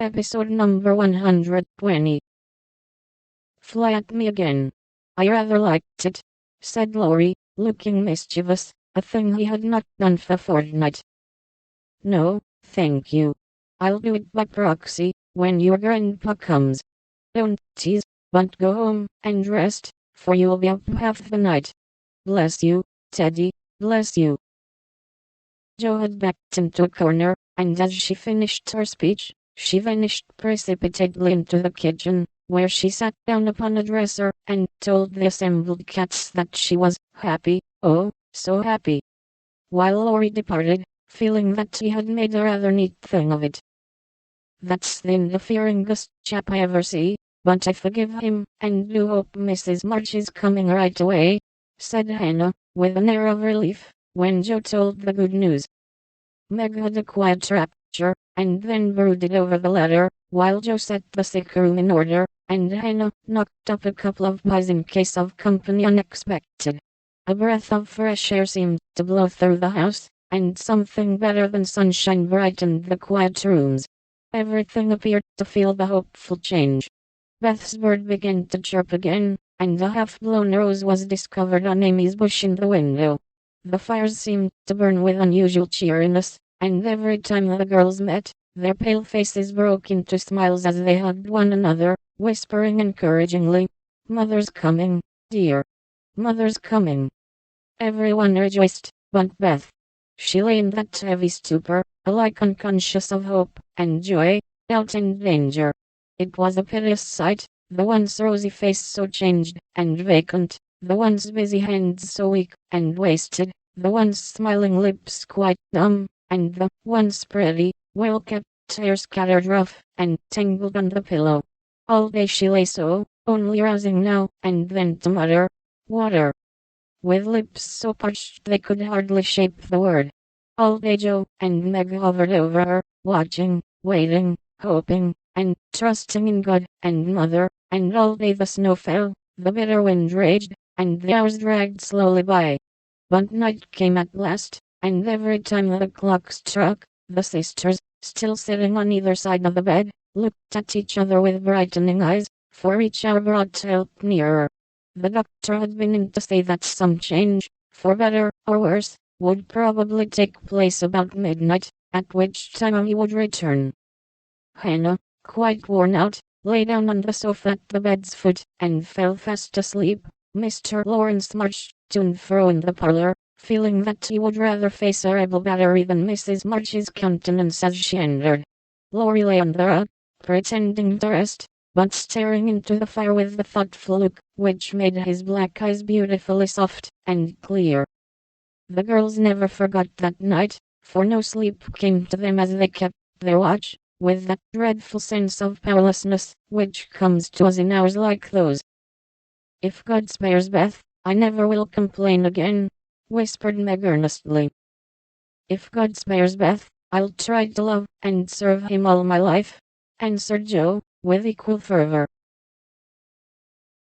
Episode number 120. Fly at me again. I rather liked it, said Laurie, looking mischievous, a thing he had not done for a fortnight. No, thank you. I'll do it by proxy, when your grandpa comes. Don't tease, but go home and rest, for you'll be up half the night. Bless you, Teddy, bless you. Jo had backed into a corner, and as she finished her speech, she vanished precipitately into the kitchen, where she sat down upon a dresser, and told the assembled cats that she was happy, oh, so happy. While Laurie departed, feeling that he had made a rather neat thing of it. That's the interferingest chap I ever see, but I forgive him, and do hope Mrs. March is coming right away, said Hannah, with an air of relief, when Jo told the good news. Meg had a quiet rapture, and then brooded over the letter, while Jo set the sick room in order, and Hannah knocked up a couple of pies in case of company unexpected. A breath of fresh air seemed to blow through the house, and something better than sunshine brightened the quiet rooms. Everything appeared to feel the hopeful change. Beth's bird began to chirp again, and a half-blown rose was discovered on Amy's bush in the window. The fires seemed to burn with unusual cheeriness, and every time the girls met, their pale faces broke into smiles as they hugged one another, whispering encouragingly, "Mother's coming, dear. Mother's coming." Everyone rejoiced, but Beth. She lay in that heavy stupor, alike unconscious of hope and joy, doubt and danger. It was a piteous sight, the once rosy face so changed and vacant, the once busy hands so weak and wasted, the once smiling lips quite dumb, and the once pretty, well-kept hair scattered rough and tangled on the pillow. All day she lay so, only rousing now and then to mutter, "Water," with lips so parched they could hardly shape the word. All day Jo and Meg hovered over her, watching, waiting, hoping, and trusting in God and Mother, and all day the snow fell, the bitter wind raged, and the hours dragged slowly by. But night came at last, and every time the clock struck, the sisters, still sitting on either side of the bed, looked at each other with brightening eyes, for each hour brought help nearer. The doctor had been in to say that some change, for better or worse, would probably take place about midnight, at which time he would return. Hannah, quite worn out, lay down on the sofa at the bed's foot, and fell fast asleep. Mr. Lawrence marched to and fro in the parlor, feeling that he would rather face a rebel battery than Mrs. March's countenance as she entered. Laurie lay on the rug, pretending to rest, but staring into the fire with the thoughtful look, which made his black eyes beautifully soft and clear. The girls never forgot that night, for no sleep came to them as they kept their watch, with that dreadful sense of powerlessness, which comes to us in hours like those. "If God spares Beth, I never will complain again," whispered Meg earnestly. "If God spares Beth, I'll try to love and serve him all my life," answered Jo, with equal fervor.